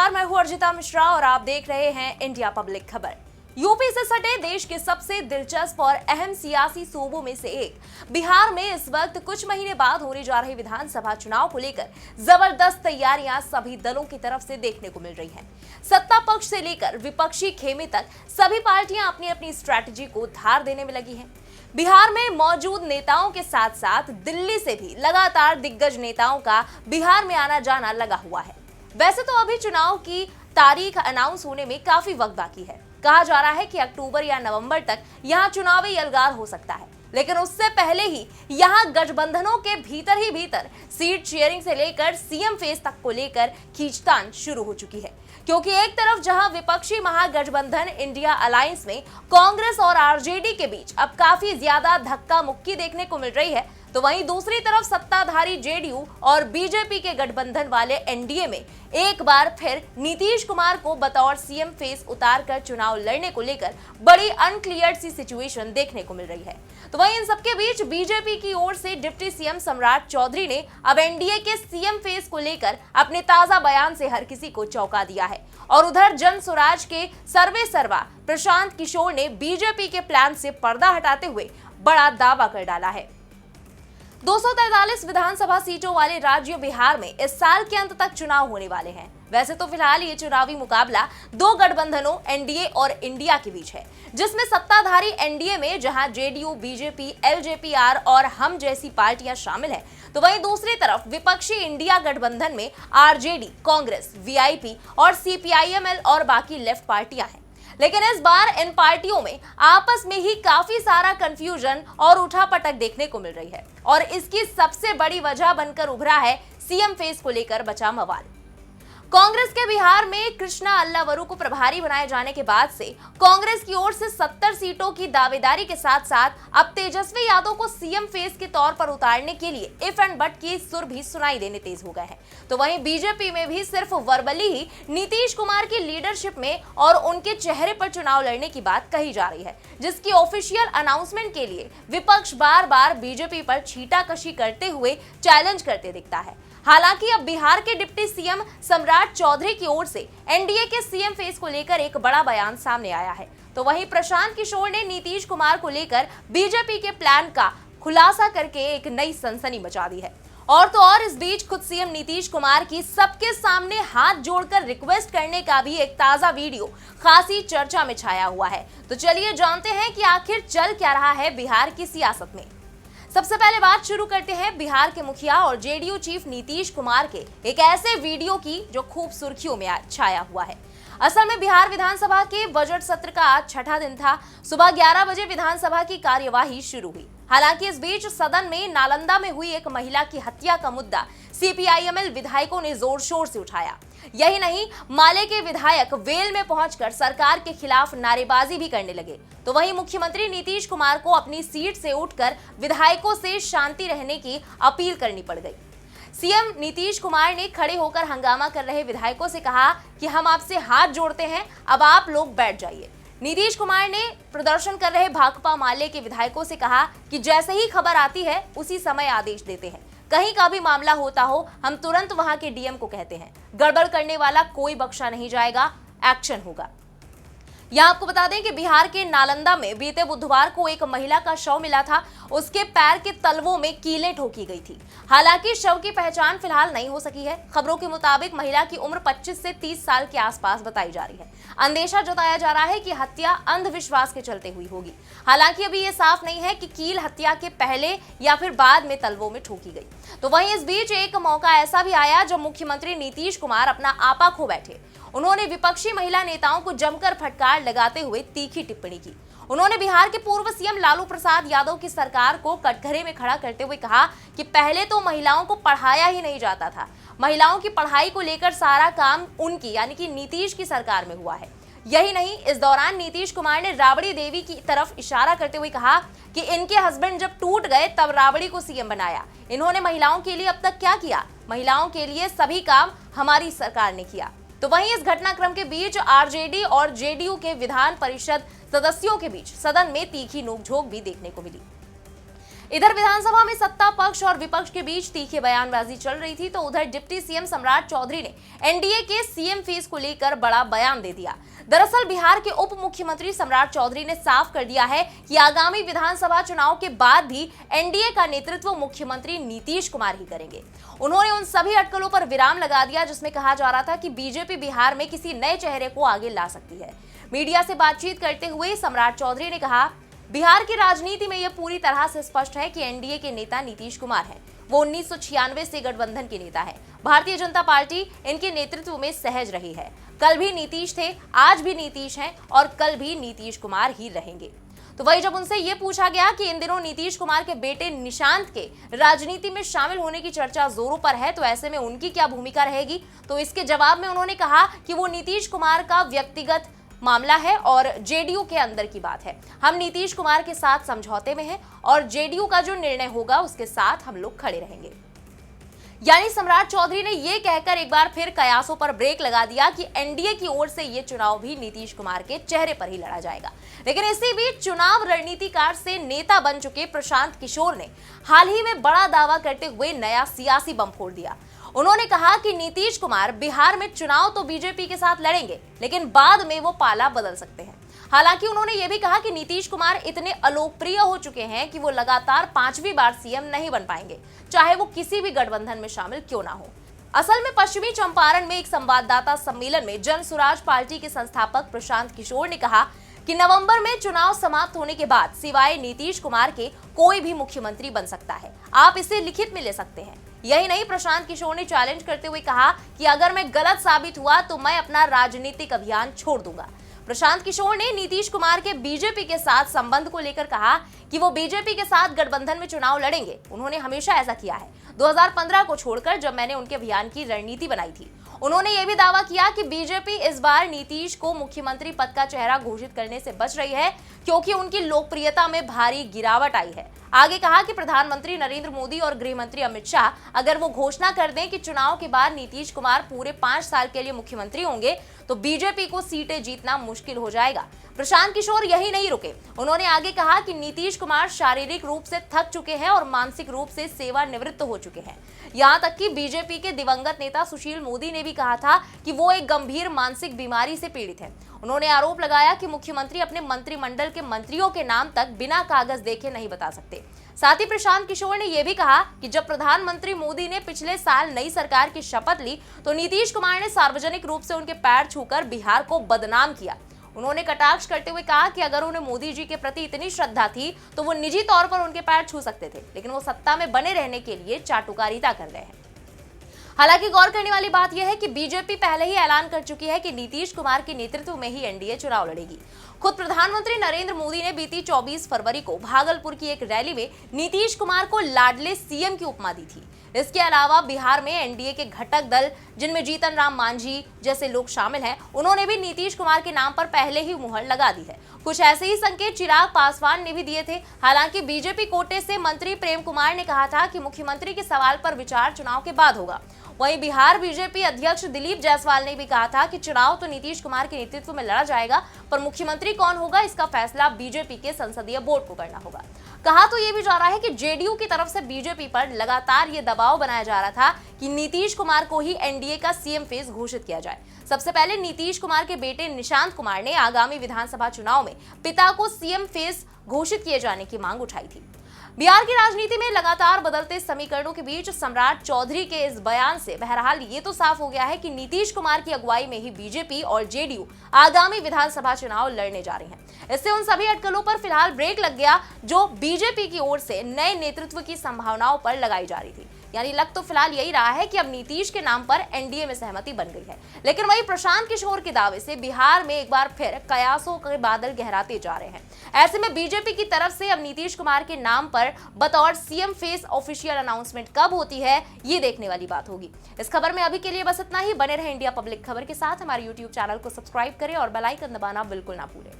नमस्कार, मैं हूं अर्जिता मिश्रा और आप देख रहे हैं इंडिया पब्लिक खबर। यूपी से सटे देश के सबसे दिलचस्प और अहम सियासी सूबों में से एक बिहार में इस वक्त कुछ महीने बाद होने जा रहे विधानसभा चुनाव को लेकर जबरदस्त तैयारियां सभी दलों की तरफ से देखने को मिल रही हैं। सत्ता पक्ष से लेकर विपक्षी खेमे तक सभी पार्टियां अपनी अपनी स्ट्रैटेजी को धार देने में लगी हैं। बिहार में मौजूद नेताओं के साथ साथ दिल्ली से भी लगातार दिग्गज नेताओं का बिहार में आना जाना लगा हुआ है। वैसे तो अभी चुनाव की तारीख अनाउंस होने में काफी वक्त बाकी है। कहा जा रहा है कि अक्टूबर या नवंबर तक यहां चुनावी यलगार हो सकता है, लेकिन उससे पहले ही यहां गठबंधनों के भीतर ही भीतर सीट शेयरिंग से लेकर सीएम फेस तक को लेकर खींचतान शुरू हो चुकी है। क्योंकि एक तरफ जहां विपक्षी महागठबंधन इंडिया अलायंस में कांग्रेस और आरजेडी के बीच अब काफी ज्यादा धक्का मुक्की देखने को मिल रही है, तो वहीं दूसरी तरफ सत्ताधारी जेडीयू और बीजेपी के गठबंधन वाले एनडीए में एक बार फिर नीतीश कुमार को बतौर सीएम फेस उतारकर चुनाव लड़ने को लेकर बड़ी अनक्लियर सी सिचुएशन देखने को मिल रही है। तो वहीं इन सबके बीच बीजेपी की ओर से डिप्टी सीएम सम्राट चौधरी ने अब एनडीए के सीएम फेस को लेकर अपने ताजा बयान से हर किसी को चौंका दिया है। और उधर जन स्वराज के सर्वे सर्वा प्रशांत किशोर ने बीजेपी के प्लान से पर्दा हटाते हुए बड़ा दावा कर डाला है। 243 विधानसभा सीटों वाले राज्य बिहार में इस साल के अंत तक चुनाव होने वाले हैं। वैसे तो फिलहाल ये चुनावी मुकाबला दो गठबंधनों एनडीए और इंडिया के बीच है, जिसमें सत्ताधारी एनडीए में जहां जेडीयू, बीजेपी, एलजेपीआर और हम जैसी पार्टियां शामिल हैं, तो वहीं दूसरी तरफ विपक्षी इंडिया गठबंधन में आरजेडी, कांग्रेस, वीआईपी और सीपीआईएमएल और बाकी लेफ्ट पार्टियां हैं। लेकिन इस बार इन पार्टियों में आपस में ही काफी सारा कंफ्यूजन और उठापटक देखने को मिल रही है और इसकी सबसे बड़ी वजह बनकर उभरा है सीएम फेस को लेकर बचा बवाल। कांग्रेस के बिहार में कृष्णा अल्लावरू को प्रभारी बनाए जाने के बाद से कांग्रेस की ओर से 70 सीटों की दावेदारी के साथ साथ अब तेजस्वी यादव को सीएम फेस के तौर पर उतारने के लिए इफ एंड बट की सुर भी सुनाई देने तेज हो गए हैं। तो वहीं बीजेपी में भी सिर्फ वर्बली ही नीतीश कुमार की लीडरशिप में और उनके चेहरे पर चुनाव लड़ने की बात कही जा रही है, जिसकी ऑफिशियल अनाउंसमेंट के लिए विपक्ष बार बार बीजेपी पर छींटाकशी करते हुए चैलेंज करते दिखता है। हालांकि अब बिहार के डिप्टी सीएम सम्राट चौधरी की ओर से एनडीए के सीएम फेस को लेकर एक बड़ा बयान सामने आया है। तो वहीं प्रशांत किशोर ने नीतीश कुमार को लेकर बीजेपी के प्लान का खुलासा करके एक नई सनसनी मचा दी है। और तो और इस बीच खुद सीएम नीतीश कुमार की सबके सामने हाथ जोड़कर रिक्वेस्ट करने का भी एक ताजा वीडियो खासी चर्चा में छाया हुआ है। तो चलिए जानते हैं कि आखिर चल क्या रहा है बिहार की सियासत में। सबसे पहले बात शुरू करते हैं बिहार के मुखिया और जेडीयू चीफ नीतीश कुमार के एक ऐसे वीडियो की जो खूब सुर्खियों में छाया हुआ है। असल में बिहार विधानसभा के बजट सत्र का आज छठा दिन था। सुबह 11 बजे विधानसभा की कार्यवाही शुरू हुई। हालांकि इस बीच सदन में नालंदा में हुई एक महिला की हत्या का मुद्दा सीपीआईएमएल विधायकों ने जोर शोर से उठाया। यही नहीं, माले के विधायक वेल में पहुंचकर सरकार के खिलाफ नारेबाजी भी करने लगे। तो वहीं मुख्यमंत्री नीतीश कुमार को अपनी सीट से उठकर विधायकों से शांति रहने की अपील करनी पड़ गई। सीएम नीतीश कुमार ने खड़े होकर हंगामा कर रहे विधायकों से कहा कि हम आपसे हाथ जोड़ते हैं, अब आप लोग बैठ जाइए। नीतीश कुमार ने प्रदर्शन कर रहे भाकपा माले के विधायकों से कहा कि जैसे ही खबर आती है उसी समय आदेश देते हैं, कहीं का भी मामला होता हो हम तुरंत वहां के डीएम को कहते हैं, गड़बड़ करने वाला कोई बख्शा नहीं जाएगा, एक्शन होगा। यहाँ आपको बता दें कि बिहार के नालंदा में बीते बुधवार को एक महिला का शव मिला था। उसके पैर के तलवों में कीलें ठोकी गई थी। हालांकि शव की पहचान फिलहाल नहीं हो सकी है। खबरों के मुताबिक महिला की उम्र 25 से 30 साल के आसपास बताई जा रही है। अंदेशा जताया जा रहा है कि हत्या अंधविश्वास के चलते हुई होगी। हालांकि अभी ये साफ नहीं है कि कील हत्या के पहले या फिर बाद में तलवों में ठोकी गई। तो वहीं इस बीच एक मौका ऐसा भी आया जब मुख्यमंत्री नीतीश कुमार अपना आपा खो बैठे। उन्होंने विपक्षी महिला नेताओं को जमकर फटकार लगाते हुए तीखी टिप्पणी की। उन्होंने बिहार के पूर्व सीएम लालू प्रसाद यादव की सरकार को कटघरे में खड़ा करते हुए कहा कि पहले तो महिलाओं को पढ़ाया ही नहीं जाता था, महिलाओं की पढ़ाई को लेकर सारा काम उनकी यानी कि नीतीश की सरकार में हुआ है। यही नहीं, इस दौरान नीतीश कुमार ने राबड़ी देवी की तरफ इशारा करते हुए कहा कि इनके हस्बैंड जब टूट गए तब राबड़ी को सीएम बनाया। इन्होंने महिलाओं के लिए अब तक क्या किया? महिलाओं के लिए सभी काम हमारी सरकार ने किया। तो वहीं इस घटनाक्रम के बीच आरजेडी और जेडीयू के विधान परिषद सदस्यों के बीच सदन में तीखी नोकझोंक भी देखने को मिली। इधर विधानसभा में सत्ता पक्ष और विपक्ष के बीच तीखी बयानबाजी चल रही थी, तो उधर डिप्टी सीएम सम्राट चौधरी ने एनडीए के सीएम फेस को लेकर बड़ा बयान दे दिया। दरअसल बिहार के उप मुख्यमंत्री सम्राट चौधरी ने साफ कर दिया है कि आगामी विधानसभा चुनाव के बाद भी एनडीए का नेतृत्व मुख्यमंत्री नीतीश कुमार ही करेंगे। उन्होंने उन सभी अटकलों पर विराम लगा दिया जिसमें कहा जा रहा था कि बीजेपी बिहार में किसी नए चेहरे को आगे ला सकती है। मीडिया से बातचीत करते हुए सम्राट चौधरी ने कहा, बिहार की राजनीति में यह पूरी तरह से स्पष्ट है कि एनडीए के नेता नीतीश कुमार हैं। वो 1996 से गठबंधन के नेता है। भारतीय जनता पार्टी इनके नेतृत्व में सहज रही है। कल भी नीतीश थे, आज भी नीतीश हैं और कल भी नीतीश कुमार ही रहेंगे। तो वही जब उनसे ये पूछा गया कि इन दिनों नीतीश कुमार के बेटे निशांत के राजनीति में शामिल होने की चर्चा जोरों पर है, तो ऐसे में उनकी क्या भूमिका रहेगी, तो इसके जवाब में उन्होंने कहा कि वो नीतीश कुमार का व्यक्तिगत मामला है और जेडीयू के अंदर की बात है। हम नीतीश कुमार के साथ समझौते में हैं और जेडीयू का जो निर्णय होगा उसके साथ हम लोग खड़े रहेंगे। यानी सम्राट चौधरी ने यह कहकर एक बार फिर कयासों पर ब्रेक लगा दिया कि एनडीए की ओर से यह चुनाव भी नीतीश कुमार के चेहरे पर ही लड़ा जाएगा। लेकिन इसी बीच चुनाव रणनीतिकार से नेता बन चुके प्रशांत किशोर ने हाल ही में बड़ा दावा करते हुए नया सियासी बम फोड़ दिया। उन्होंने कहा कि नीतीश कुमार बिहार में चुनाव तो बीजेपी के साथ लड़ेंगे, लेकिन बाद में वो पाला बदल सकते हैं। हालांकि उन्होंने ये भी कहा कि नीतीश कुमार इतने अलोकप्रिय हो चुके हैं कि वो लगातार 5वीं बार सीएम नहीं बन पाएंगे, चाहे वो किसी भी गठबंधन में शामिल क्यों ना हो। असल में पश्चिमी चंपारण में एक संवाददाता सम्मेलन में जन स्वराज पार्टी के संस्थापक प्रशांत किशोर ने कहा कि नवंबर में चुनाव समाप्त होने के बाद सिवाय नीतीश कुमार के कोई भी मुख्यमंत्री बन सकता है। आप इसे लिखित में ले सकते हैं। यही नहीं, प्रशांत किशोर ने चैलेंज करते हुए कहा कि अगर मैं गलत साबित हुआ तो मैं अपना राजनीतिक अभियान छोड़ दूंगा। प्रशांत किशोर ने नीतीश कुमार के बीजेपी के साथ संबंध को लेकर कहा कि वो बीजेपी के साथ गठबंधन में चुनाव लड़ेंगे। उन्होंने हमेशा ऐसा किया है। 2015 को छोड़कर जब मैंने उनके अभियान की रणनीति बनाई थी। उन्होंने ये भी दावा किया कि बीजेपी इस बार नीतीश को मुख्यमंत्री पद का चेहरा घोषित करने से बच रही है क्योंकि उनकी लोकप्रियता में भारी गिरावट आई है। आगे कहा कि प्रधानमंत्री नरेंद्र मोदी और गृह मंत्री अमित शाह अगर वो घोषणा कर दें कि चुनाव के बाद नीतीश कुमार पूरे 5 साल के लिए मुख्यमंत्री होंगे तो बीजेपी को सीटें जीतना मुश्किल हो जाएगा। प्रशांत किशोर यही नहीं रुके। उन्होंने आगे कहा कि नीतीश कुमार शारीरिक रूप से थक चुके हैं और मानसिक रूप से सेवानिवृत्त हो चुके हैं। यहाँ तक कि बीजेपी के दिवंगत नेता सुशील मोदी ने भी कहा था कि वो एक गंभीर मानसिक बीमारी से पीड़ित है। उन्होंने आरोप लगाया कि मुख्यमंत्री अपने मंत्रिमंडल के मंत्रियों के नाम तक बिना कागज देखे नहीं बता सकते। साथ ही प्रशांत किशोर ने यह भी कहा कि जब प्रधानमंत्री मोदी ने पिछले साल नई सरकार की शपथ ली तो नीतीश कुमार ने सार्वजनिक रूप से उनके पैर छूकर बिहार को बदनाम किया। उन्होंने कटाक्ष करते हुए कहा कि अगर उन्हें मोदी जी के प्रति इतनी श्रद्धा थी तो वो निजी तौर पर उनके पैर छू सकते थे, लेकिन वो सत्ता में बने रहने के लिए चाटुकारिता कर रहे हैं। हालांकि गौर करने वाली बात यह है कि बीजेपी पहले ही ऐलान कर चुकी है कि नीतीश कुमार के नेतृत्व में ही एनडीए चुनाव लड़ेगी। खुद प्रधानमंत्री नरेंद्र मोदी ने बीती 24 फरवरी को भागलपुर की एक रैली में नीतीश कुमार को लाडले सीएम की उपमा दी थी। इसके अलावा बिहार में एनडीए के घटक दल जिनमें जीतन राम मांझी जैसे लोग शामिल हैं, उन्होंने भी नीतीश कुमार के नाम पर पहले ही मुहर लगा दी है। कुछ ऐसे ही संकेत चिराग पासवान ने भी दिए थे। हालांकि बीजेपी कोटे से मंत्री प्रेम कुमार ने कहा था कि मुख्यमंत्री के सवाल पर विचार चुनाव के बाद होगा। वहीं बिहार बीजेपी अध्यक्ष दिलीप जायसवाल ने भी कहा था कि चुनाव तो नीतीश कुमार के नेतृत्व में लड़ा जाएगा, पर मुख्यमंत्री कौन होगा इसका फैसला बीजेपी के संसदीय बोर्ड को करना होगा। कहा तो ये भी जा रहा है कि जेडीयू की तरफ से बीजेपी पर लगातार ये दबाव बनाया जा रहा था कि नीतीश कुमार को ही एनडीए का सीएम फेस घोषित किया जाए। सबसे पहले नीतीश कुमार के बेटे निशांत कुमार ने आगामी विधानसभा चुनाव में पिता को सीएम फेस घोषित किए जाने की मांग उठाई थी। बिहार की राजनीति में लगातार बदलते समीकरणों के बीच सम्राट चौधरी के इस बयान से बहरहाल ये तो साफ हो गया है कि नीतीश कुमार की अगुवाई में ही बीजेपी और जेडीयू आगामी विधानसभा चुनाव लड़ने जा रही हैं। इससे उन सभी अटकलों पर फिलहाल ब्रेक लग गया जो बीजेपी की ओर से नए नेतृत्व की संभावनाओं पर लगाई जा रही थी। यानी लग तो फिलहाल यही रहा है कि अब नीतीश के नाम पर एनडीए में सहमति बन गई है। लेकिन वही प्रशांत किशोर के दावे से बिहार में एक बार फिर कयासों के बादल गहराते जा रहे हैं। ऐसे में बीजेपी की तरफ से अब नीतीश कुमार के नाम पर बतौर सीएम फेस ऑफिशियल अनाउंसमेंट कब होती है, ये देखने वाली बात होगी। इस खबर में अभी के लिए बस इतना ही। बने रहे इंडिया पब्लिक खबर के साथ। हमारे यूट्यूब चैनल को सब्सक्राइब करें और बेल आइकन दबाना बिल्कुल ना भूलें।